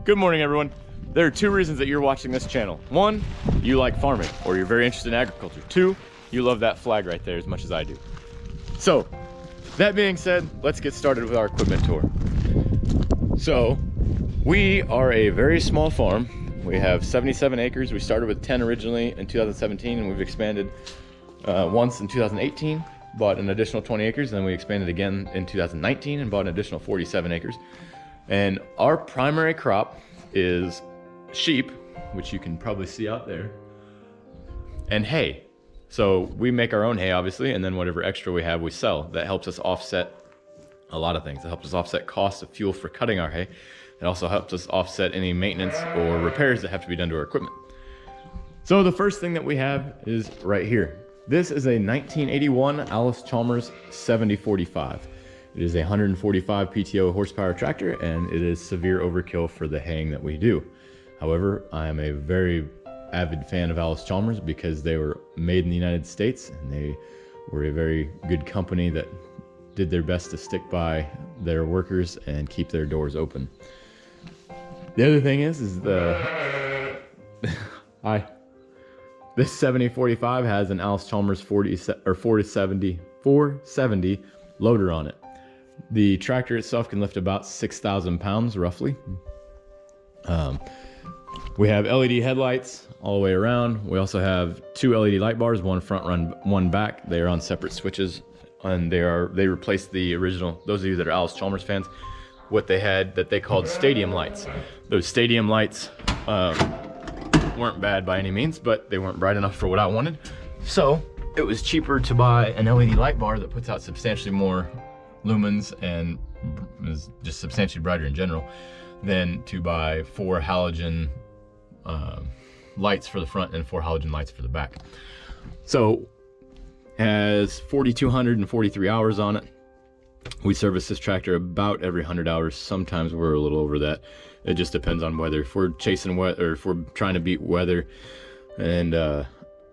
Good morning, everyone. There are two reasons that you're watching this channel. One, you like farming or you're very interested in agriculture. Two, you love that flag right there as much as I do. So, that being said, let's get started with our equipment tour. So, we are a very small farm. We have 77 acres. We started with 10 originally in 2017 and we've expanded once in 2018, bought an additional 20 acres, and then we expanded again in 2019 and bought an additional 47 acres. And our primary crop is sheep, which you can probably see out there, and hay. So we make our own hay, obviously, and then whatever extra we have, we sell. That helps us offset a lot of things. It helps us offset costs of fuel for cutting our hay. It also helps us offset any maintenance or repairs that have to be done to our equipment. So the first thing that we have is right here. This is a 1981 Allis Chalmers 7045. It is a 145 PTO horsepower tractor, and it is severe overkill for the haying that we do. However, I am a very avid fan of Allis Chalmers because they were made in the United States, and they were a very good company that did their best to stick by their workers and keep their doors open. The other thing is the this 7045 has an Allis Chalmers 470 loader on it. The tractor itself can lift about 6,000 pounds roughly. We have LED headlights all the way around. We also have two LED light bars, one front, one back. They are on separate switches, and they replaced the original. Those of you that are Allis Chalmers fans, what they had that they called stadium lights. Those stadium lights weren't bad by any means, but they weren't bright enough for what I wanted. So it was cheaper to buy an LED light bar that puts out substantially more lumens and is just substantially brighter in general than to buy 4 halogen lights for the front and 4 halogen lights for the back. So has 4,243 hours on it. We service this tractor about every 100 hours. Sometimes we're a little over that. It just depends on weather. If we're chasing weather, or if we're trying to beat weather and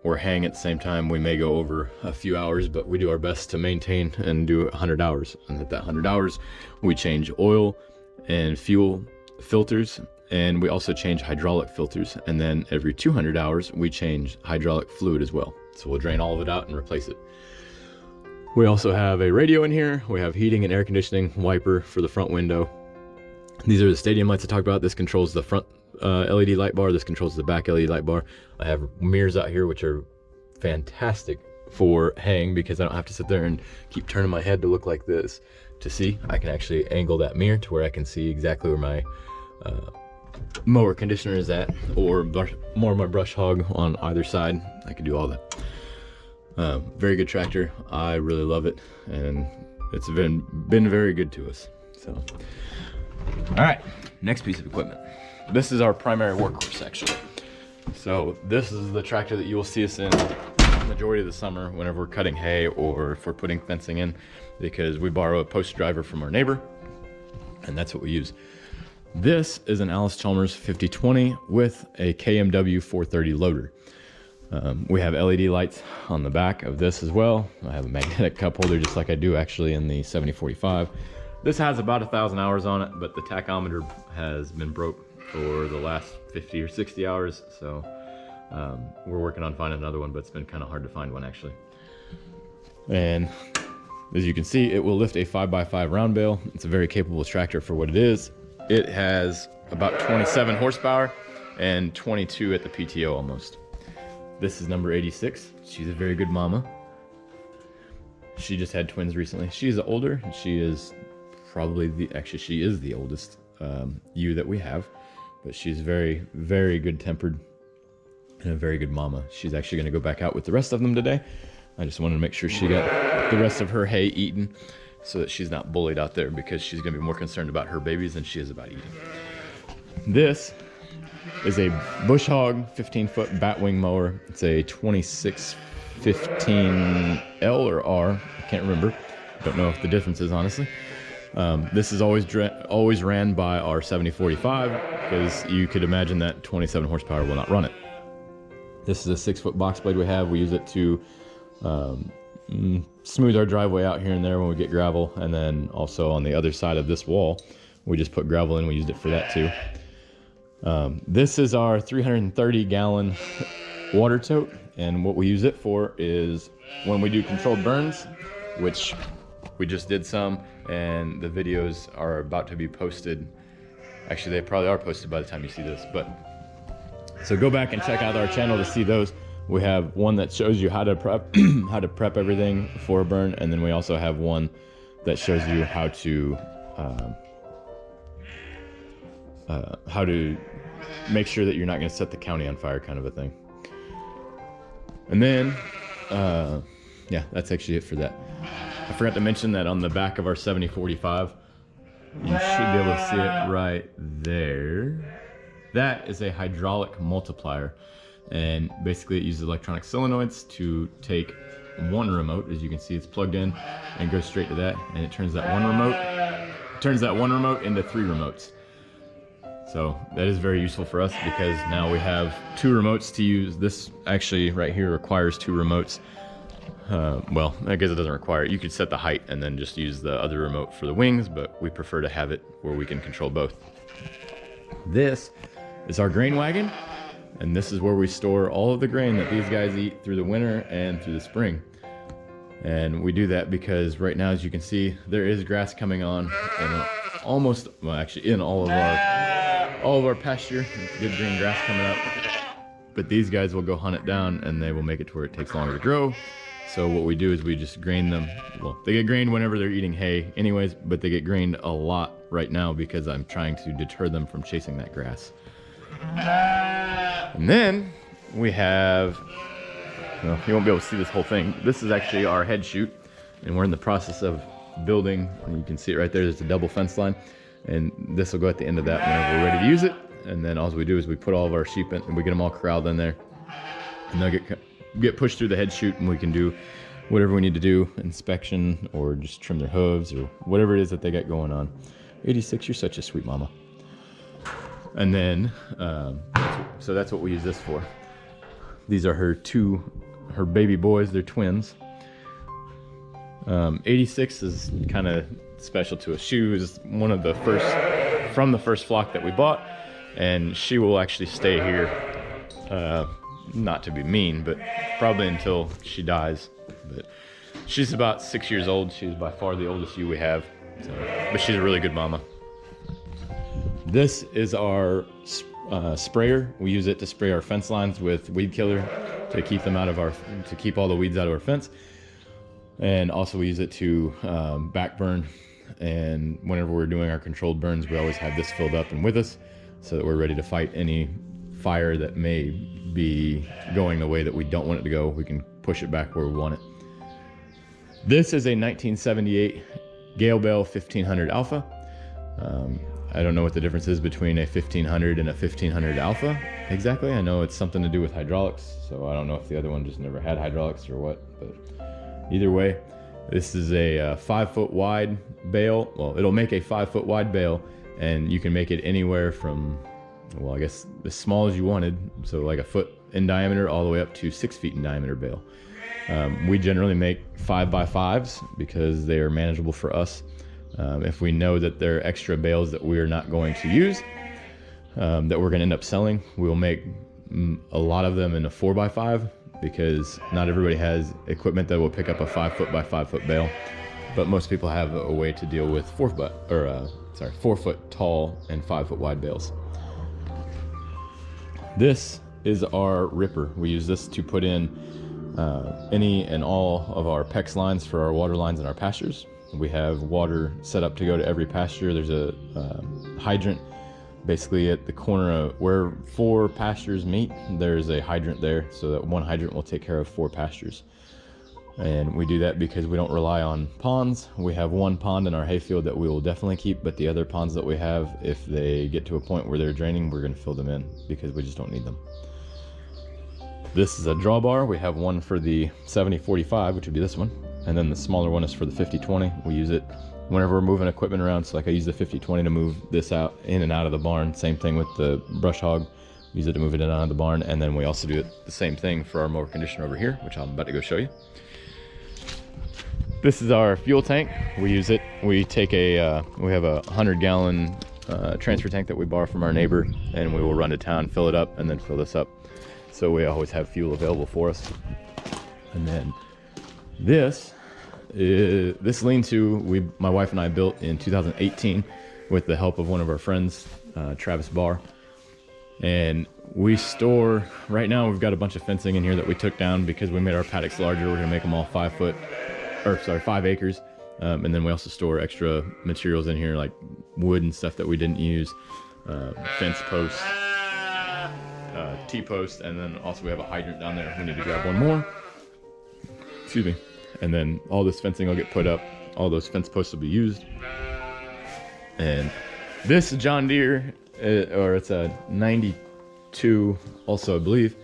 we're haying at the same time, we may go over a few hours, but we do our best to maintain and do 100 hours. And at that 100 hours, we change oil and fuel filters, and we also change hydraulic filters. And then every 200 hours, we change hydraulic fluid as well. So we'll drain all of it out and replace it. We also have a radio in here. We have heating and air conditioning, wiper for the front window. These are the stadium lights I talked about. This controls the front LED light bar. This controls the back LED light bar. I have mirrors out here, which are fantastic for haying because I don't have to sit there and keep turning my head to look like this to see. I can actually angle that mirror to where I can see exactly where my mower conditioner is at, or more of my brush hog on either side. I can do all that. Very good tractor. I really love it, and it's been very good to us. So, all right, next piece of equipment. This is our primary workhorse, actually. So this is the tractor that you will see us in the majority of the summer whenever we're cutting hay or if we're putting fencing in, because we borrow a post driver from our neighbor, and that's what we use. This is an Allis Chalmers 5020 with a KMW 430 loader. We have LED lights on the back of this as well. I have a magnetic cup holder just like I do actually in the 7045. This has about 1,000 hours on it, but the tachometer has been broke for the last 50 or 60 hours. So we're working on finding another one, but it's been kind of hard to find one actually. And as you can see, it will lift a 5x5 round bale. It's a very capable tractor for what it is. It has about 27 horsepower and 22 at the PTO almost. This is number 86. She's a very good mama. She just had twins recently. She's older. She is probably she is the oldest ewe that we have, but she's very, very good tempered and a very good mama. She's actually going to go back out with the rest of them today. I just wanted to make sure she got the rest of her hay eaten so that she's not bullied out there, because she's going to be more concerned about her babies than she is about eating. This is a Bush Hog 15-foot Batwing mower. It's a 2615L or R. I can't remember. Don't know if the difference is, honestly. This is always ran by our 7045 because you could imagine that 27 horsepower will not run it. This is a 6-foot box blade we have. We use it to smooth our driveway out here and there when we get gravel, and then also on the other side of this wall we just put gravel in. We used it for that too. This is our 330 gallon water tote, and what we use it for is when we do controlled burns, which we just did some, and the videos are about to be posted. Actually, they probably are posted by the time you see this, but so go back and check out our channel to see those. We have one that shows you how to prep how to prep everything for a burn, and then we also have one that shows you how to make sure that you're not going to set the county on fire, kind of a thing. And then yeah, that's actually it for that. I forgot to mention that on the back of our 7045, you should be able to see it right there. That is a hydraulic multiplier, and basically it uses electronic solenoids to take one remote, as you can see it's plugged in, and goes straight to that, and it turns that one remote into 3 remotes. So that is very useful for us because now we have 2 remotes to use. This actually right here requires 2 remotes. Well, I guess it doesn't require it. You could set the height and then just use the other remote for the wings, but we prefer to have it where we can control both. This is our grain wagon, and this is where we store all of the grain that these guys eat through the winter and through the spring. And we do that because right now, as you can see, there is grass coming on, and almost, well, actually in all of our pasture. It's good green grass coming up. But these guys will go hunt it down, and they will make it to where it takes longer to grow. So what we do is we just grain them. Well, they get grained whenever they're eating hay anyways, but they get grained a lot right now because I'm trying to deter them from chasing that grass. And then we have, well, you won't be able to see this whole thing. This is actually our head chute, and we're in the process of building, and you can see it right there. There's a double fence line, and this will go at the end of that whenever we're ready to use it. And then all we do is we put all of our sheep in, and we get them all corralled in there, and they'll get pushed through the head chute, and we can do whatever we need to do, inspection or just trim their hooves or whatever it is that they got going on. 86, you're such a sweet mama. And then so that's what we use this for. These are her baby boys. They're twins. 86 is kind of special to us. She was one of the first from the first flock that we bought, and she will actually stay here, not to be mean, but probably until she dies. But she's about 6 years old. She's by far the oldest ewe we have, so, but she's a really good mama. This is our sprayer. We use it to spray our fence lines with weed killer to keep them out of to keep all the weeds out of our fence. And also we use it to back burn. And whenever we're doing our controlled burns, we always have this filled up and with us so that we're ready to fight any fire that may be going the way that we don't want it to go. We can push it back where we want it. This is a 1978 Gehl Bale 1500 Alpha. I don't know what the difference is between a 1500 and a 1500 Alpha exactly. I know it's something to do with hydraulics, so I don't know if the other one just never had hydraulics or what, but either way, this is a 5 foot wide bale. Well, it'll make a 5 foot wide bale, and you can make it anywhere from, well, I guess as small as you wanted, so like a foot in diameter all the way up to 6 feet in diameter bale. We generally make 5x5s because they are manageable for us. If we know that there are extra bales that we're not going to use, that we're going to end up selling, we'll make a lot of them in a 4x5 because not everybody has equipment that will pick up a 5 foot by 5 foot bale, but most people have a way to deal with 4 foot tall and 5 foot wide bales. This is our ripper. We use this to put in any and all of our PEX lines for our water lines in our pastures. We have water set up to go to every pasture. There's a hydrant basically at the corner of where 4 pastures meet. There's a hydrant there, so that one hydrant will take care of 4 pastures. And we do that because we don't rely on ponds. We have one pond in our hayfield that we will definitely keep, but the other ponds that we have, if they get to a point where they're draining, we're going to fill them in because we just don't need them. This is a drawbar. We have one for the 7045, which would be this one. And then the smaller one is for the 5020. We use it whenever we're moving equipment around. So like I use the 5020 to move this out in and out of the barn. Same thing with the Bush Hog. We use it to move it in and out of the barn. And then we also do it the same thing for our mower conditioner over here, which I'm about to go show you. This is our fuel tank. We use it. We take we have a 100-gallon transfer tank that we borrow from our neighbor, and we will run to town, fill it up, and then fill this up. So we always have fuel available for us. And then this lean-to my wife and I built in 2018 with the help of one of our friends, Travis Barr. And we store, right now we've got a bunch of fencing in here that we took down because we made our paddocks larger. We're gonna make them all 5 acres. And then we also store extra materials in here like wood and stuff that we didn't use, fence posts, T-post, and then also we have a hydrant down there. We need to grab one more. Excuse me. And then all this fencing will get put up. All those fence posts will be used. And this John Deere, or it's a 92 also, I believe,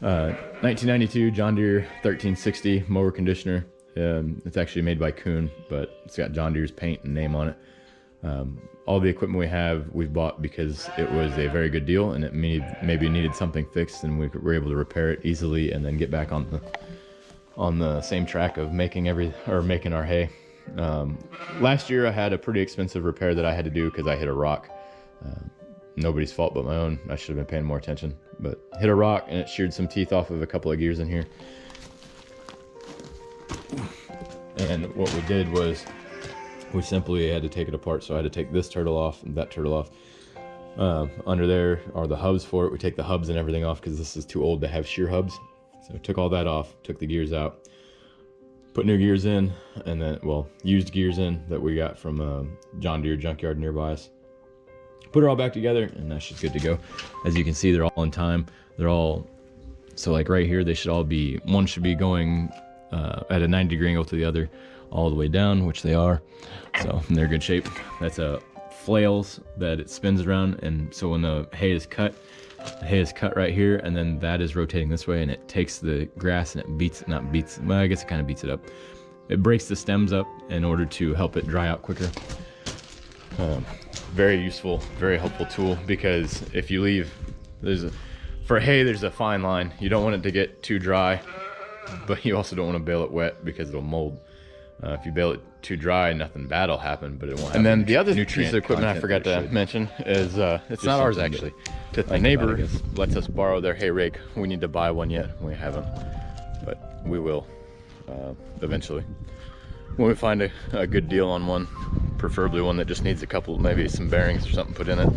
1992 John Deere 1360 mower conditioner. It's actually made by Kuhn, but it's got John Deere's paint and name on it. All the equipment we've bought because it was a very good deal, and it maybe needed something fixed, and we were able to repair it easily and then get back on the same track of making our hay. Last year I had a pretty expensive repair that I had to do because I hit a rock. Nobody's fault but my own. I should have been paying more attention, but hit a rock and it sheared some teeth off of a couple of gears in here. And what we did was we simply had to take it apart. So I had to take this turtle off and that turtle off. Under there are the hubs for it. We take the hubs and everything off because this is too old to have shear hubs. So I took all that off, took the gears out, put new gears in, and then, well, used gears in that we got from John Deere junkyard nearby us. Put it all back together, and that's just good to go. As you can see, they're all in time. They're all, so like right here, they should all be, one should be going at a 90-degree angle to the other, all the way down, which they are. So they're in good shape. That's a flails that it spins around, and so when the hay is cut right here, and then that is rotating this way, and it takes the grass and it well, I guess it kind of beats it up. It breaks the stems up in order to help it dry out quicker. Very useful, very helpful tool, because if you leave, for hay, there's a fine line. You don't want it to get too dry, but you also don't want to bale it wet because it'll mold. If you bale it too dry, nothing bad will happen, but it won't have. And then the other piece of equipment I forgot to mention is, it's not ours actually. My neighbor lets us borrow their hay rake. We need to buy one yet. We haven't, but we will eventually. When we find a good deal on one, preferably one that just needs a couple, maybe some bearings or something put in it.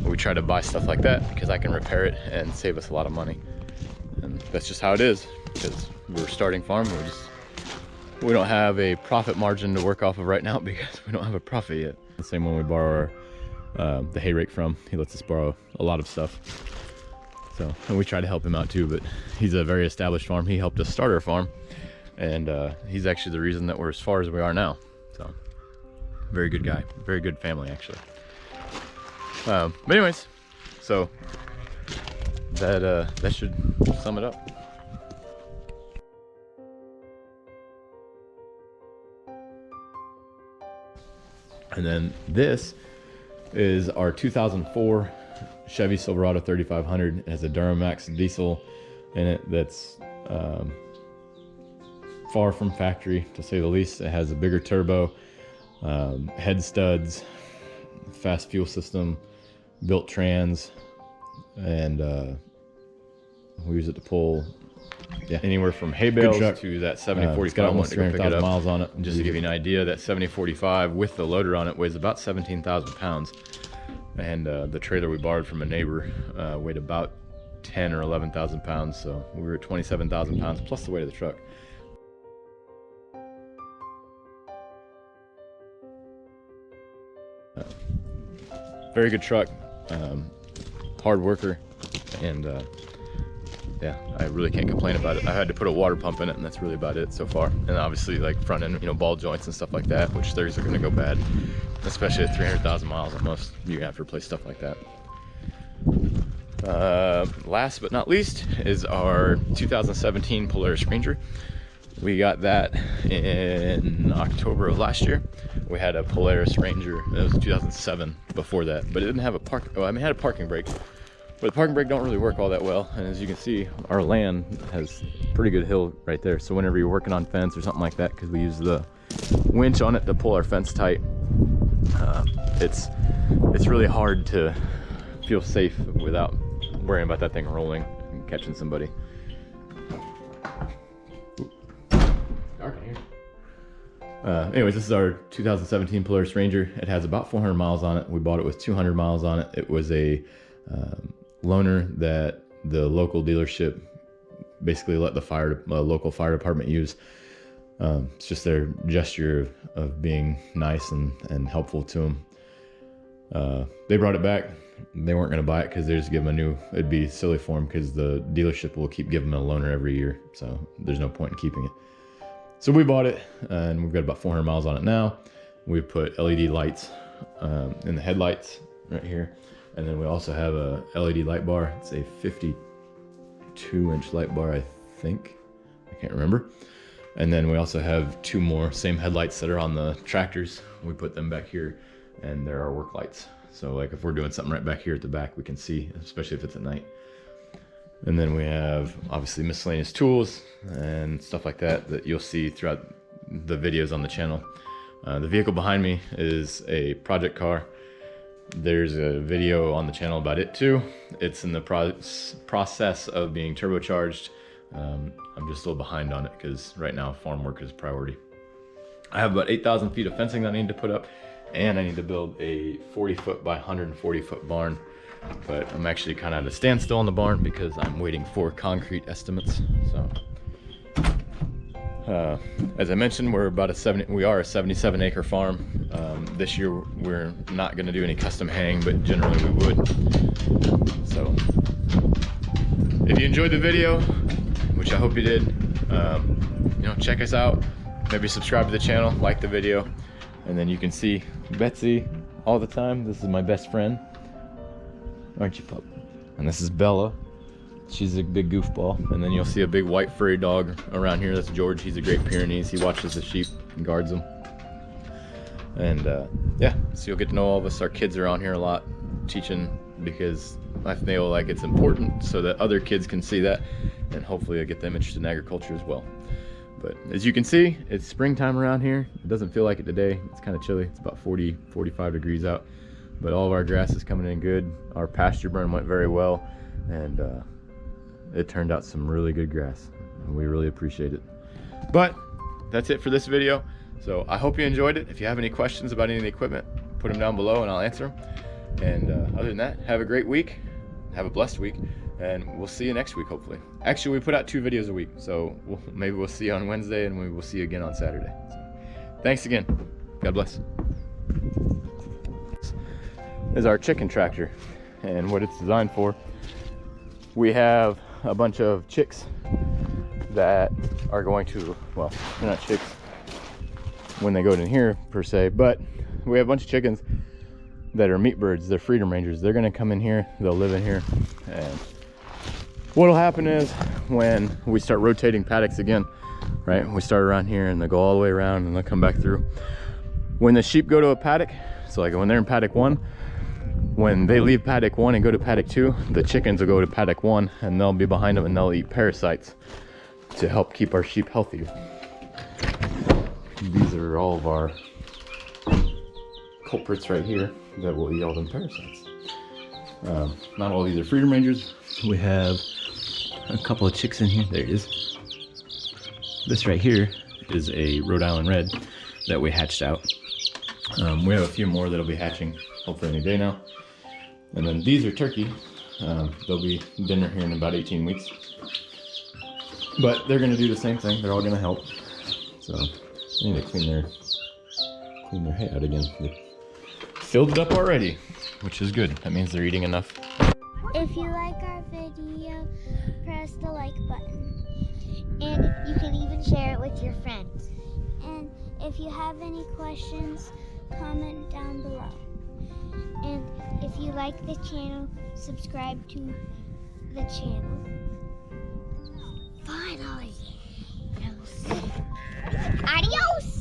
We try to buy stuff like that because I can repair it and save us a lot of money. And that's just how it is, because we're starting farm. We don't have a profit margin to work off of right now because we don't have a profit yet. The same one we borrow the hay rake from. He lets us borrow a lot of stuff. So, and we try to help him out too, but he's a very established farm. He helped us start our farm, and he's actually the reason that we're as far as we are now. So, very good guy, very good family actually. But anyways, so that should sum it up. And then this is our 2004 Chevy Silverado 3500. It has a Duramax diesel in it that's far from factory, to say the least. It has a bigger turbo, head studs, fast fuel system, built trans, and we use it to pull anywhere from hay bales to that 7045. I wanted to go pick it up. Miles on it. And just to give you an idea, that 7045 with the loader on it weighs about 17,000 pounds. And the trailer we borrowed from a neighbor weighed about 10 or 11,000 pounds. So we were at 27,000 pounds plus the weight of the truck. Very good truck, hard worker, and yeah, I really can't complain about it. I had to put a water pump in it, and that's really about it so far. And obviously, like front end, ball joints and stuff like that, which theirs are going to go bad, especially at 300,000 miles at most. You're gonna have to replace stuff like that. Last but not least is our 2017 Polaris Ranger. We got that in October of last year. We had a Polaris Ranger. It was 2007 before that, but it didn't have it had a parking brake. But the parking brake don't really work all that well, and as you can see, our land has pretty good hill right there. So whenever you're working on fence or something like that, because we use the winch on it to pull our fence tight, It's really hard to feel safe without worrying about that thing rolling and catching somebody. Dark in here. Anyways, this is our 2017 Polaris Ranger. It has about 400 miles on it. We bought it with 200 miles on it. It was a loaner that the local dealership basically let the local fire department use. It's just their gesture of being nice and helpful to them. They brought it back. They weren't going to buy it because they just give them a new, it'd be silly for them because the dealership will keep giving them a loaner every year. So there's no point in keeping it. So we bought it and we've got about 400 miles on it now. We put LED lights in the headlights right here. And then we also have a LED light bar. It's a 52-inch light bar, I think. I can't remember. And then we also have two more same headlights that are on the tractors. We put them back here and they're our work lights. So like if we're doing something right back here at the back, we can see, especially if it's at night. And then we have obviously miscellaneous tools and stuff like that that you'll see throughout the videos on the channel. The vehicle behind me is a project car. There's a video on the channel about it too. It's in the process of being turbocharged. I'm just a little behind on it because right now farm work is priority. I have about 8,000 feet of fencing that I need to put up, and I need to build a 40-foot by 140-foot barn. But I'm actually kind of at a standstill on the barn because I'm waiting for concrete estimates. So, as I mentioned, we are a 77-acre farm. This year we're not going to do any custom haying, but generally we would. So, if you enjoyed the video, which I hope you did, you know, check us out. Maybe subscribe to the channel, like the video, and then you can see Betsy all the time. This is my best friend, aren't you, pup? And this is Bella. She's a big goofball. And then you'll see a big white furry dog around here. That's George. He's a Great Pyrenees. He watches the sheep and guards them. And yeah, so you'll get to know all of us. Our kids are on here a lot teaching because I feel like it's important so that other kids can see that, and hopefully I get them interested in agriculture as well. But as you can see, it's springtime around here. It doesn't feel like it today. It's kind of chilly. It's about 40, 45 degrees out. But all of our grass is coming in good. Our pasture burn went very well, and it turned out some really good grass, and we really appreciate it. But that's it for this video. So I hope you enjoyed it. If you have any questions about any of the equipment, put them down below and I'll answer them. And other than that, have a great week. Have a blessed week. And we'll see you next week, hopefully. Actually, we put out 2 videos a week. So maybe we'll see you on Wednesday and we will see you again on Saturday. So, thanks again. God bless. This is our chicken tractor and what it's designed for. We have a bunch of chicks that are going to, well, they're not chicks when they go in here per se, but we have a bunch of chickens that are meat birds. They're freedom rangers. They're going to come in here, they'll live in here, and what'll happen is when we start rotating paddocks again, right, we start around here and they'll go all the way around and they'll come back through. When the sheep go to a paddock, so like when they're in paddock 1, when they leave paddock 1 and go to paddock 2, the chickens will go to paddock 1 and they'll be behind them and they'll eat parasites to help keep our sheep healthier. These are all of our culprits right here that will eat all them parasites. Not all these are freedom rangers. We have a couple of chicks in here. There it is. This right here is a Rhode Island Red that we hatched out. We have a few more that'll be hatching hopefully any day now. And then these are turkey. They'll be dinner here in about 18 weeks. But they're gonna do the same thing. They're all gonna help. So I need to clean their hay out again. They filled it up already, which is good. That means they're eating enough. If you like our video, press the like button. And you can even share it with your friends. And if you have any questions, comment down below. And if you like the channel, subscribe to the channel. Finally! Adios!